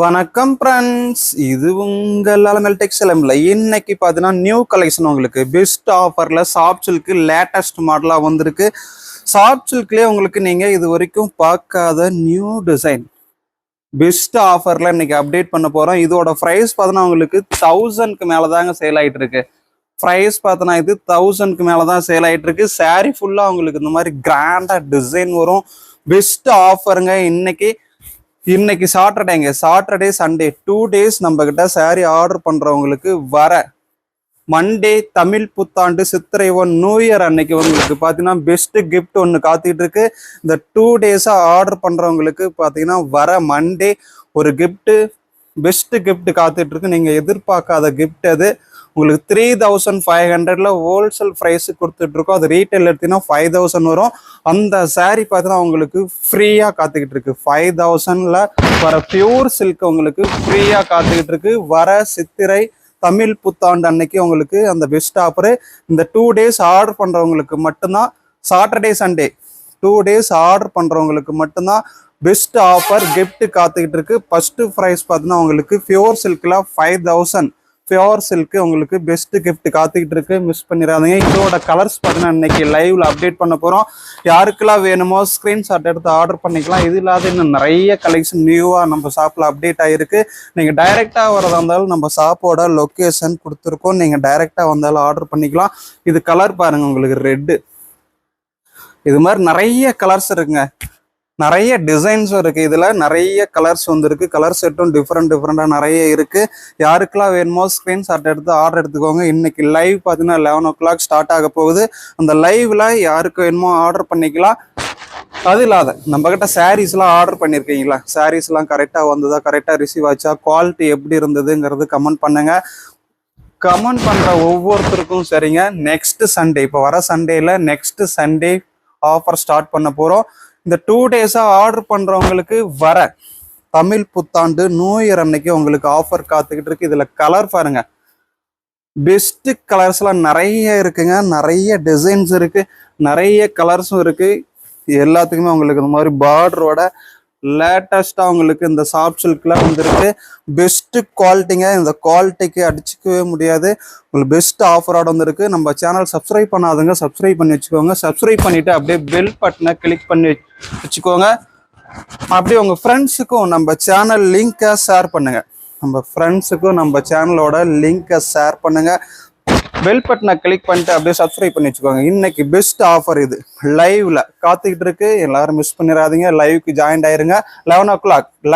வணக்கம் ஃப்ரெண்ட்ஸ், இது உங்கள் அலமல் டெக்ஸ்டைல்ல. இன்னைக்கு பார்த்தீங்கன்னா நியூ கலெக்ஷன் உங்களுக்கு பெஸ்ட் ஆஃபரில் சாஃப்ட் சில்க்கு லேட்டஸ்ட் மாடலாக வந்திருக்கு. சாஃப்ட் சில்க்லேயே உங்களுக்கு நீங்கள் இது வரைக்கும் பார்க்காத நியூ டிசைன் பெஸ்ட் ஆஃபரில் இன்னைக்கு அப்டேட் பண்ண போகிறோம். இதோட ப்ரைஸ் பார்த்தீங்கன்னா உங்களுக்கு 1000க்கு மேலே தாங்க சேல் ஆகிட்டு இருக்கு. ப்ரைஸ் பார்த்தோன்னா இது 1000க்கு மேலே தான் சேல் ஆகிட்டு இருக்கு. சாரீ ஃபுல்லாக உங்களுக்கு இந்த மாதிரி கிராண்டாக டிசைன் வரும். பெஸ்ட் ஆஃபருங்க. இன்னைக்கு சாட்டர்டே சண்டே 2 டேஸ் நம்ம கிட்ட சாரீ ஆர்டர் பண்றவங்களுக்கு வர மண்டே தமிழ் புத்தாண்டு சித்திரை நியூ இயர் அன்னைக்கு உங்களுக்கு பார்த்தீங்கன்னா பெஸ்ட் கிஃப்ட் ஒன்று காத்துக்கிட்டு இருக்கு. இந்த 2 டேஸாக ஆர்டர் பண்றவங்களுக்கு பார்த்தீங்கன்னா வர மண்டே ஒரு கிஃப்ட் பெஸ்ட் கிஃப்ட் காத்துட்டு இருக்கு. நீங்க எதிர்பார்க்காத கிஃப்ட் அது. உங்களுக்கு 3500 ஹோல்சேல் ப்ரைஸு கொடுத்துட்டு இருக்கோம். அது ரீட்டைல் எடுத்தீங்கன்னா 5000 வரும். அந்த சாரீ பார்த்தீங்கன்னா உங்களுக்கு ஃப்ரீயாக காத்துக்கிட்டு இருக்கு. 5000ல் வர பியூர் சில்க் உங்களுக்கு ஃப்ரீயாக காத்துக்கிட்டு இருக்கு. வர சித்திரை தமிழ் புத்தாண்டு அன்னைக்கு உங்களுக்கு அந்த பெஸ்ட் ஆஃபரு. இந்த 2 டேஸ் ஆர்டர் பண்ணுறவங்களுக்கு மட்டும்தான், சாட்டர்டே சண்டே 2 டேஸ் ஆர்டர் பண்ணுறவங்களுக்கு மட்டும்தான் பெஸ்ட் ஆஃபர் கிஃப்ட் காத்துக்கிட்டு இருக்கு. ஃபர்ஸ்ட் ப்ரைஸ் பார்த்தீங்கன்னா உங்களுக்கு பியூர் சில்கில் 5000 பியூர் சில்க்கு உங்களுக்கு பெஸ்ட் கிஃப்ட் காத்துக்கிட்டு இருக்கு. மிஸ் பண்ணிடாதீங்க. இதோட கலர்ஸ் பார்த்தீங்கன்னா இன்னைக்கு லைவ்ல அப்டேட் பண்ண போகிறோம். யாருக்கெல்லாம் வேணுமோ ஸ்க்ரீன்ஷாட் எடுத்து ஆர்டர் பண்ணிக்கலாம். இது இல்லாத இன்னும் நிறைய கலெக்ஷன் நியூவாக நம்ம ஷாப்பில் அப்டேட் ஆகிருக்கு. நீங்கள் டைரெக்டாக வரதா இருந்தாலும் நம்ம ஷாப்போட லொக்கேஷன் கொடுத்துருக்கோம். நீங்கள் டைரெக்டாக வந்தாலும் ஆர்டர் பண்ணிக்கலாம். இது கலர் பாருங்கள், உங்களுக்கு ரெட்டு. இது மாதிரி நிறைய கலர்ஸ் இருக்குங்க. நிறைய டிசைன்ஸும் இருக்கு. இதுல நிறைய கலர்ஸ் வந்துருக்கு. கலர் செட்டும் டிஃப்ரெண்டா நிறைய இருக்கு. யாருக்கெல்லாம் வேணுமோ ஸ்கிரீன்ஷாட் எடுத்து ஆர்டர் எடுத்துக்கோங்க. இன்னைக்கு லைவ் பார்த்தீங்கன்னா 11 o'clock ஸ்டார்ட் ஆக போகுது. அந்த லைவ்ல யாருக்கு வேணுமோ ஆர்டர் பண்ணிக்கலாம். அது இல்லாத நம்ம கிட்ட சாரீஸ்லாம் ஆர்டர் பண்ணியிருக்கீங்களா, சாரீஸ்லாம் கரெக்டாக வந்ததா, கரெக்டாக ரிசீவ் ஆச்சா, குவாலிட்டி எப்படி இருந்ததுங்கிறது கமெண்ட் பண்ணுங்க. கமெண்ட் பண்ற ஒவ்வொருத்தருக்கும் சரிங்க. நெக்ஸ்ட் சண்டே, இப்போ வர சண்டேல நெக்ஸ்ட் சண்டே ஆஃபர் ஸ்டார்ட் பண்ண போறோம். இந்த 2 டேஸாக ஆர்டர் பண்ணுறவங்களுக்கு வர தமிழ் புத்தாண்டு நியூ இயர் அன்னைக்கு உங்களுக்கு ஆஃபர் காத்துக்கிட்டு இருக்கு. இதில் கலர் பாருங்க, பெஸ்ட் கலர்ஸ்லாம் நிறைய இருக்குங்க. நிறைய டிசைன்ஸ் இருக்கு, நிறைய கலர்ஸும் இருக்கு. எல்லாத்துக்குமே உங்களுக்கு இந்த மாதிரி பார்டரோட லேட்டஸ்டாக உங்களுக்கு இந்த சாஃப்ட் சில்க்லாம் வந்துருக்கு. பெஸ்ட்டு குவாலிட்டிங்க. இந்த குவாலிட்டிக்கு அடிச்சுக்கவே முடியாது. உங்களுக்கு பெஸ்ட் ஆஃபரோட வந்துருக்கு. நம்ம சேனல் சப்ஸ்கிரைப் பண்ணாதுங்க, சப்ஸ்கிரைப் பண்ணி வச்சுக்கோங்க. சப்ஸ்கிரைப் பண்ணிவிட்டு அப்படியே பெல் பட்டனை கிளிக் பண்ணி வச்சுக்கோங்க. அப்படியே உங்கள் ஃப்ரெண்ட்ஸுக்கும் நம்ம சேனல் லிங்கை ஷேர் பண்ணுங்கள். நம்ம ஃப்ரெண்ட்ஸுக்கும் நம்ம சேனலோட லிங்கை ஷேர் பண்ணுங்கள். பெல் பட்டனை கிளிக் பண்ணிட்டு அப்படியே சப்ஸ்கிரைப் பண்ணி வச்சுக்கோங்க. இன்னைக்கு பெஸ்ட் ஆஃபர் இது லைவ்ல காத்துக்கிட்டு இருக்கு. எல்லாரும் மிஸ் பண்ணிடாதீங்க. லைவ்க்கு ஜாயின் ஆயிருங்க 11 o'clock.